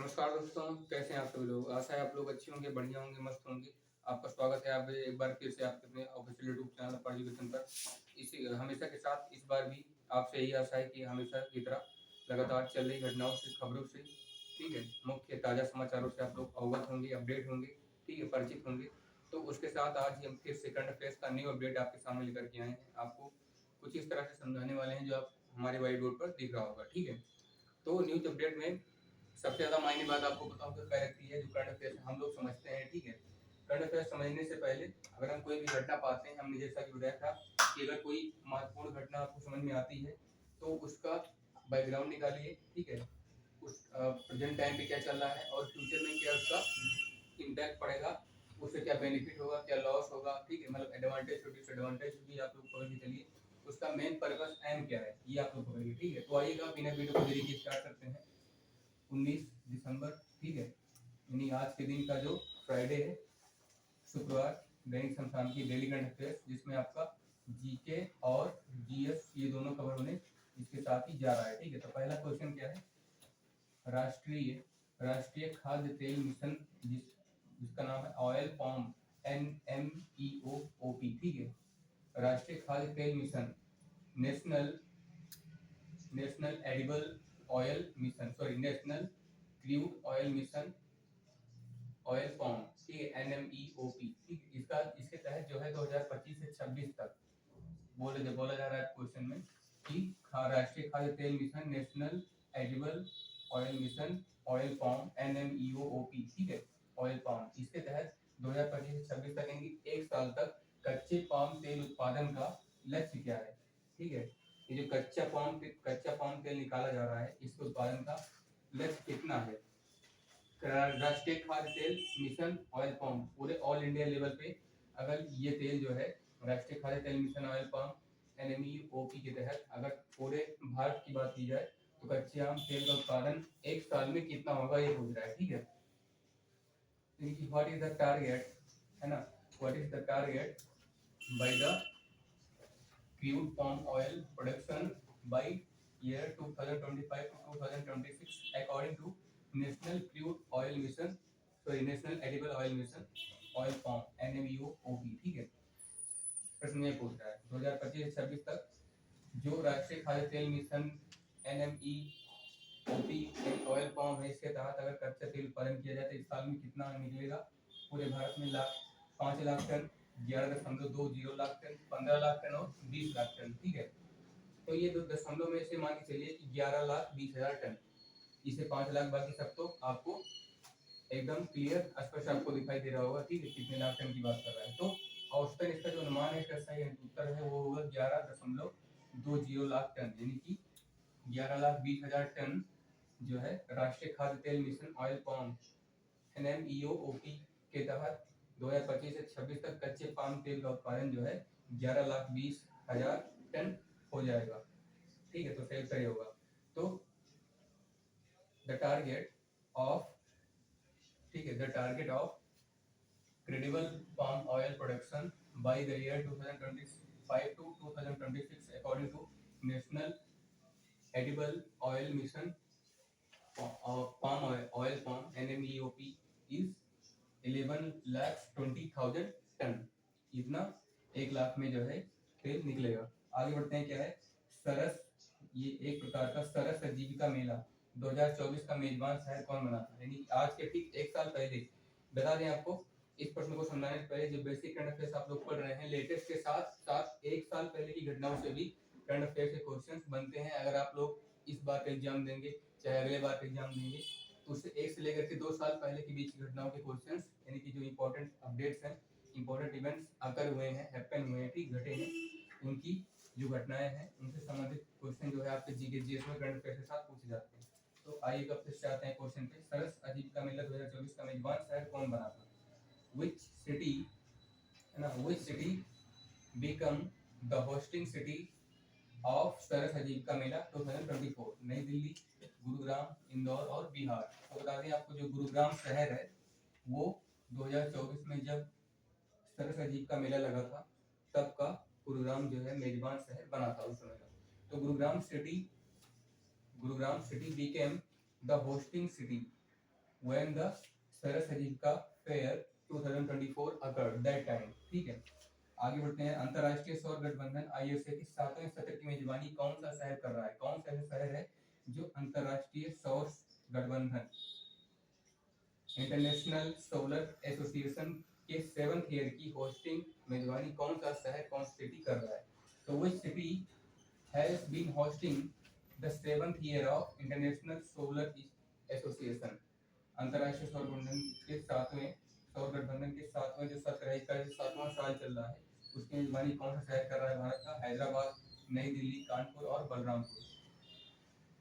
नमस्कार दोस्तों, कैसे हैं आप सभी लोग? आशा है आप लोग अच्छे होंगे, बढ़िया होंगे, मस्त होंगे। आपका स्वागत है आप एक बार फिर से आपके अपने ऑफिशियल यूट्यूब चैनल पर एजुकेशन पर। इसी हमेशा के साथ इस बार भी आपसे यही आशा है कि हमेशा की तरह लगातार चल रही घटनाओं से, खबरों से, ठीक है, मुख्य ताज़ा समाचारों से आप लोग अवगत होंगे, अपडेट होंगे, ठीक है, परिचित होंगे। तो उसके साथ आज हम फिर से करंट अफेयर्स का न्यू अपडेट आपके सामने लेकर के आए हैं। आपको कुछ इस तरह से समझाने वाले हैं जो आप हमारे व्हाइट बोर्ड पर दिख रहा होगा, ठीक है। तो न्यूज अपडेट में सबसे ज़्यादा मायने बात आपको बताऊं तो क्या रखती है, जो करंट अफेयर्स हम लोग समझते हैं, ठीक है। करंट अफेयर्स समझने से पहले अगर हम कोई भी घटना पाते हैं, हमने जैसा कि बताया था कि अगर कोई महत्वपूर्ण घटना आपको समझ में आती है तो उसका बैकग्राउंड निकालिए, ठीक है। उस प्रेजेंट टाइम पे क्या चल रहा है और फ्यूचर में क्या उसका इम्पैक्ट पड़ेगा, उससे क्या बेनिफिट होगा, क्या लॉस होगा, ठीक है। मतलब एडवांटेज और डिसएडवांटेज भी आप लोग पकड़ के चलिए। उसका मेन पर्पस एम क्या है ये आप लोग पकड़िए, ठीक है। तो आइएगा बिना वीडियो को देरी के स्टार्ट करते हैं। 19 दिसंबर, ठीक है, यानी आज के दिन का जो फ्राइडे है, शुक्रवार, दैनिक संस्थान की डेली करंट अफेयर्स, जिसमें आपका जीके और जीएस ये दोनों कवर होने इसके साथ ही जा रहा है, ठीक है। तो पहला क्वेश्चन क्या है, राष्ट्रीय राष्ट्रीय खाद्य तेल मिशन जिसका नाम है ऑयल पाम, NMEOOP, ठीक है। राष्ट्रीय खाद्य तेल mission, national national edible oil mission, sorry national crude oil mission, oil form, ठीक है, NMEOP, ठीक है। इसका इसके तहत जो है 2025 से 26 तक बोला जा रहा है क्वेश्चन में कि राष्ट्रीय खाद्य तेल mission, national edible oil mission, oil form, NMEOOP, ठीक है, ऑयल फॉर्म, इसके तहत 2025 से 26 तक यानी एक साल तक कच्चे पाम तेल उत्पादन का लक्ष्य क्या है, ठीक है। ये जो कच्चा पाम तेल निकाला जा रहा है, इसके उत्पादन का लक्ष्य कितना है। राष्ट्रीय खाद्य तेल मिशन ऑयल पाम, पूरे ऑल इंडिया लेवल पे अगर ये तेल जो है राष्ट्रीय खाद्य तेल मिशन ऑयल पाम NMEOP के तहत अगर पूरे भारत की बात की जाए तो कच्चे आम तेल का उत्पादन एक साल में कितना होगा ये पूछ रहा है, ठीक है। व्हाट इज द टारगेट, है ना, what is the target by the crude palm oil production by year 2025 to 2026 according to National Crude Oil Mission, sorry National Edible Oil Mission, Oil Palm, NMEOOP, ठीक है। प्रश्न ये पूछ रहा है 2025 से 26 तक जो राष्ट्रीय खाद्य तेल मिशन NMEOP ऑयल पाम है, इसके तहत अगर कच्चा तेल उत्पादन किया जाए तो इस साल में कितना निकलेगा। पूरे भारत में 5 lakh ton, 11.20 lakh ton, 15 lakh ton और 20 लाख टन, ठीक है। तो ये दो दशमलव में से मान के चलिए कि 11,20,000 टन, इसे 5 लाख, बाकी सब तो आपको एकदम क्लियर स्पष्ट आपको दिखाई दे रहा होगा, ठीक है, कितने लाख टन की बात कर रहा है। तो औसतन इसका जो अनुमान है, इसका सही उत्तर है वो होगा 11.20 लाख टन, यानी कि 11,20,000 टन जो है राष्ट्रीय खाद्य तेल मिशन ऑयल पाम NMEOOP के तहत 2025 से 26 तक कच्चे पाम तेल का उत्पादन जो है 11,20,000 टन हो जाएगा, ठीक है। तो सही उत्तर होगा। तो द टारगेट ऑफ, ठीक है, the target of credible palm oil production by the year 2025 to 2026 according to National Edible Oil Mission palm oil palm NMEOP is 11,20,000 ton, इतना 1 लाख में जो है तेल निकलेगा। आगे बढ़ते हैं, क्या है सरस, ये एक प्रकार का सरस आजीविका मेला 2024 का मेजबान शहर कौन बना था, यानी आज के ठीक एक साल पहले। बता दें आपको, इस प्रश्न को समझाने से पहले जो बेसिक करंट अफेयर्स आप लोग पढ़ रहे हैं, लेटेस्ट के साथ साथ एक साल पहले की घटनाओं से भी करंट अफेयर्स के क्वेश्चंस बनते हैं। अगर आप लोग इस बार का एग्जाम देंगे चाहे अगले बार का एग्जाम देंगे तो उससे एक से लेकर के 2 साल पहले के बीच की घटनाओं के क्वेश्चंस, यानी कि जो इंपॉर्टेंट अपडेट्स हैं, इंपॉर्टेंट इवेंट्स अकर हुए हैं, हैपन हुए हैं, ठीक, घटे हैं, उनकी जो घटनाएं हैं उनसे संबंधित क्वेश्चन जो है आपके जीके जीएस में करंट अफेयर्स के साथ पूछे जाते हैं। तो आइए अब फिर से आते हैं क्वेश्चन पे। सरस आजीविका मेला 2024 का मेजबान शहर कौन बना था। which city, है ना, which city become the hosting city of सरस आजीविका मेला 2024, नई दिल्ली, गुरुग्राम, इंदौर और बिहार। तो बता दें आपको, जो गुरुग्राम शहर है वो 2024 में जब सरस आजीविका मेला लगा था तब का गुरुग्राम जो है मेजबान शहर बना था उस समय का। तो Gurugram city became the hosting city when the सरस अजीविका फेयर 2024 occurred that time। ठीक है, आगे बढ़ते हैं। अंतरराष्ट्रीय सौर गठबंधन आईएसए के 7वें सत्र की मेजबानी कौन सा शहर कर रहा है? कौन सा शहर है जो अंतरराष्ट्रीय सौर गठबंधन इंटरनेशनल सोलर एसोसिएशन के 7th ईयर की होस्टिंग मेजबानी कौन सा शहर, कौन सी सिटी कर रहा है? तो which city has been hosting the 7th year of international solar association? अंतरराष्ट्रीय सौर गठबंधन के 7वें जो सत्र है, इसका जो 7वां साल चल रहा है, उसकी मेजबानी कौन सा शहर कर रहा है भारत का? हैदराबाद, नई दिल्ली, कानपुर और बलरामपुर।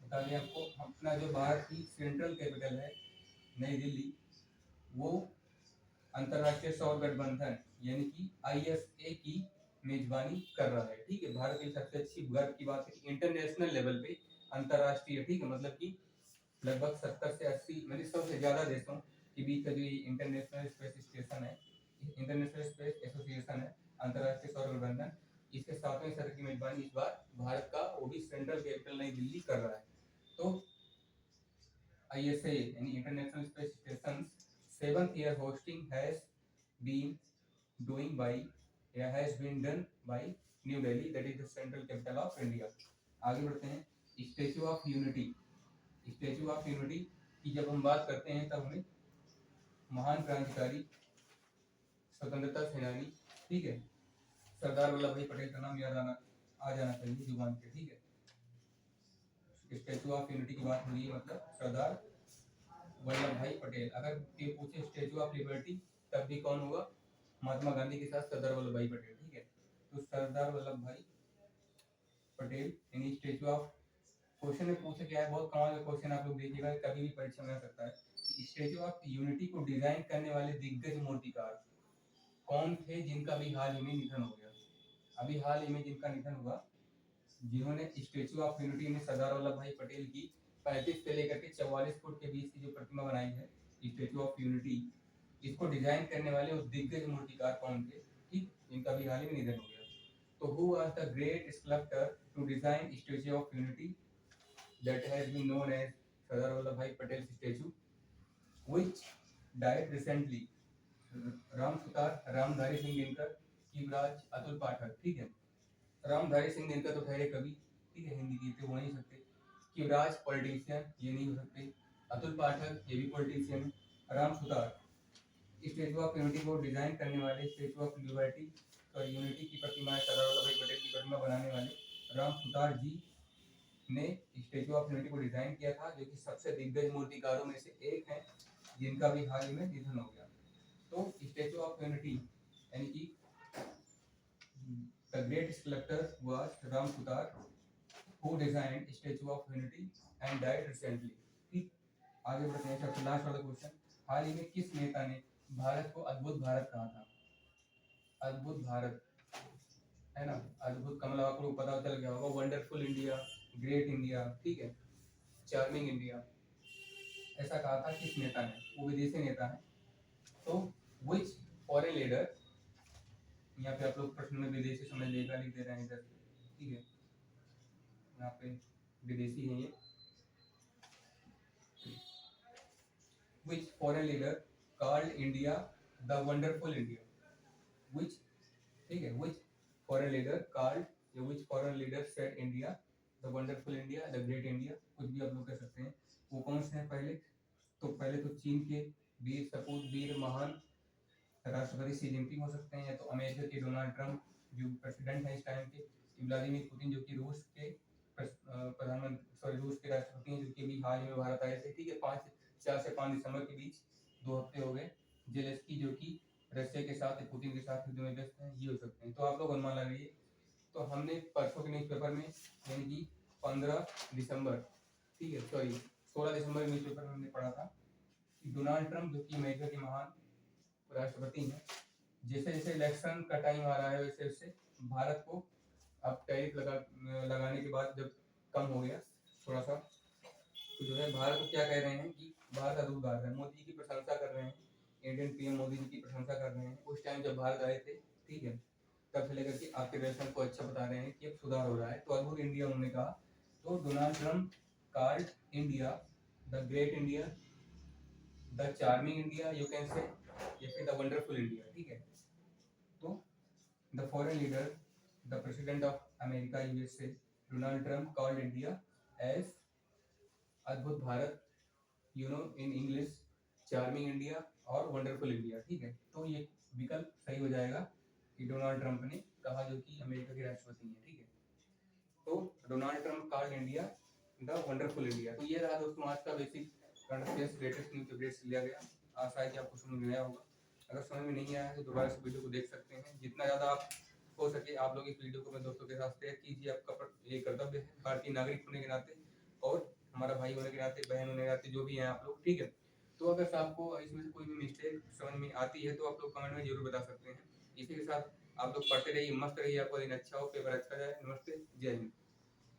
बता दें आपको, अपना जो भारत की सेंट्रल कैपिटल है नई दिल्ली, वो अंतरराष्ट्रीय सौर गठबंधन यानी कि आईएसए की मेजबानी कर रहा है। ठीक है, भारत की सबसे अच्छी गर्व की बात है कि इंटरनेशनल लेवल पे अंतरराष्ट्रीय, ठीक है, मतलब कि लगभग 70 से 80 मतलब 100 से ज्यादा देशों के बीच का जो ये इंटरनेशनल स्पेस स्टेशन है, इंटरनेशनल स्पेस एसोसिएशन है, अंतरराष्ट्रीय सौर गठबंधन, इसके 7वें सत्र की मेजबानी इस बार भारत का, वो भी सेंट्रल कैपिटल नई दिल्ली कर रहा है। तो ISA यानी international space station 7th year hosting has been doing by has been done by New Delhi, that is the central capital of India। आगे बढ़ते हैं। Statue of unity, statue of unity की जब हम बात करते हैं तब हमें महान क्रांतिकारी, स्वतंत्रता सेनानी, ठीक है, सरदार वल्लभ भाई पटेल का नाम याद आ जाना चाहिए जुबान पे। ठीक है, स्टैचू ऑफ यूनिटी की बात हो रही है, मतलब सरदार वल्लभ भाई पटेल। अगर ये पूछे स्टैचू ऑफ लिबर्टी, तब भी कौन होगा? महात्मा गांधी के साथ सरदार वल्लभ भाई पटेल। ठीक है, तो सरदार वल्लभ भाई पटेल यानी स्टैचू ऑफ, क्वेश्चन में पूछा गया है, बहुत कमाल का क्वेश्चन, आप लोग देखिएगा, कभी भी परीक्षा में आ सकता है। स्टैचू ऑफ यूनिटी को डिजाइन करने वाले दिग्गज मूर्तिकार कौन थे, जिनका भी हाल ही में निधन हो गया? अभी हाल ही में जिनका निधन हुआ, जिन्होंने स्टैचू ऑफ यूनिटी में सरदार वल्लभ भाई पटेल की 35 से लेकर के 44 फुट के बीच की जो प्रतिमा बनाई है, स्टैचू ऑफ यूनिटी, इसको डिजाइन करने वाले उस दिग्गज मूर्तिकार कौन थे, ठीक, जिनका भी हाल ही में निधन हो गया? तो who was the great sculptor to design statue of unity that has been known as Sardar Vallabhbhai Patel statue, which died recently? Ram Sutar, Ramdhari Singh Dinkar, Shivraj, Atul Pathak. ठीक है, रामधारी सिंह दिनकर तो ठहरे कवि, ठीक है, हिंदी गीत हो नहीं सकते। शिवराज पॉलिटिशियन, ये नहीं हो सकते। अतुल पाठक, ये भी पॉलिटिशियन है। Ram Sutar, statue of unity को डिजाइन करने वाले, स्टैचू ऑफ लिबर्टी और यूनिटी की प्रतिमा, सरदार वल्लभ भाई पटेल की प्रतिमा बनाने वाले राम सुतार जी ने स्टैचू ऑफ यूनिटी को डिजाइन किया था, जो कि सबसे दिग्गज मूर्तिकारों में से एक है, जिनका भी हाल ही में निधन हो गया। तो स्टैचू ऑफ यूनिटी यानी कि the great sculptor was Ram Sutar, who designed statue of unity and died recently. ठीक, आगे बढ़ते हैं। सबसे लास्ट वाला क्वेश्चन, हाल ही में किस नेता ने भारत को अद्भुत भारत कहा था? अद्भुत भारत है ना, अद्भुत का मतलब आपको पता चल गया होगा, वंडरफुल इंडिया, ग्रेट इंडिया, ठीक है, चार्मिंग इंडिया, ऐसा कहा था किस नेता ने? वो विदेशी नेता है। तो विच फॉरेन लीडर, यहाँ पे आप लोग प्रश्न में विदेशी समझ लेगा, लिख दे रहे हैं इधर, ठीक है, यहाँ पे विदेशी है ये। Which foreign leader called India the wonderful India? Which, ठीक है, विच फॉरेन लीडर कॉल्ड, या which foreign leader said India the wonderful India, the great India, कुछ भी आप लोग कह सकते हैं। वो कौन से हैं? पहले तो चीन के वीर सपूत, वीर महान राष्ट्रपति शी जिनपिंग हो सकते हैं, या तो अमेरिका के डोनाल्ड ट्रंप जो प्रेसिडेंट है इस टाइम के, व्लादिमीर पुतिन जो कि रूस के रूस के राष्ट्रपति हैं, जो कि अभी हाल ही में भारत आए थे। ठीक है, 4 से 5 दिसंबर के बीच 2 हफ्ते हो गए। जेलेंस्की जो कि रशिया के साथ, पुतिन के साथ युद्ध में व्यस्त हैं, ये हो सकते हैं। तो आप लोग अनुमान लगाइए। तो हमने परसों के न्यूज़पेपर में यानी कि 15 दिसंबर, ठीक है, सॉरी 16 दिसंबर न्यूज़पेपर में हमने पढ़ा था कि डोनाल्ड ट्रंप जो कि अमेरिका के महान राष्ट्रपति हैं, जैसे जैसे इलेक्शन का टाइम आ रहा है, वैसे वैसे भारत को अब टैरिफ लगाने के बाद जब कम हो गया थोड़ा सा, तो जो है भारत को क्या कह रहे हैं कि भारत अद्भुत भारत है, मोदी जी की प्रशंसा कर रहे हैं, इंडियन पीएम मोदी जी की प्रशंसा कर रहे हैं उस टाइम जब भारत आए थे। ठीक है, तब से लेकर के आपके रिलेशन को अच्छा बता रहे हैं कि अब सुधार हो रहा है, तो अद्भुत इंडिया उन्होंने कहा। तो Donald Trump called India the great India the charming India you can say, या फिर द वंडरफुल इंडिया, ठीक है। तो the foreign leader, the president of America USA Donald Trump called India as अद्भुत Bharat, in English charming India और wonderful India, ठीक है। तो ये विकल्प सही हो जाएगा कि डोनाल्ड ट्रंप ने कहा, जो कि अमेरिका के राष्ट्रपति हैं, ठीक है। तो Donald Trump called India the wonderful India. तो ये रहा दोस्तों आज का basic current affairs latest news updates लिया गया। आशा है कि आपको समझ में आया होगा। अगर समझ में नहीं आया है तो दोबारा से वीडियो को देख सकते हैं। जितना ज़्यादा आप हो सके आप लोग इस वीडियो को अपने दोस्तों के साथ शेयर कीजिए। आपका ये कर्तव्य है भारतीय नागरिक होने के नाते, और हमारा भाई होने के नाते, बहन होने के नाते, जो भी हैं आप लोग, ठीक है। तो अगर आपको इसमें से कोई भी मिस्टेक समझ में आती है तो आप लोग कमेंट में जरूर बता सकते हैं। इसी के साथ आप लोग पढ़ते रहिए, मस्त रहिए, आपका दिन अच्छा हो, पेपर अच्छा जाए। नमस्ते, जय हिंद।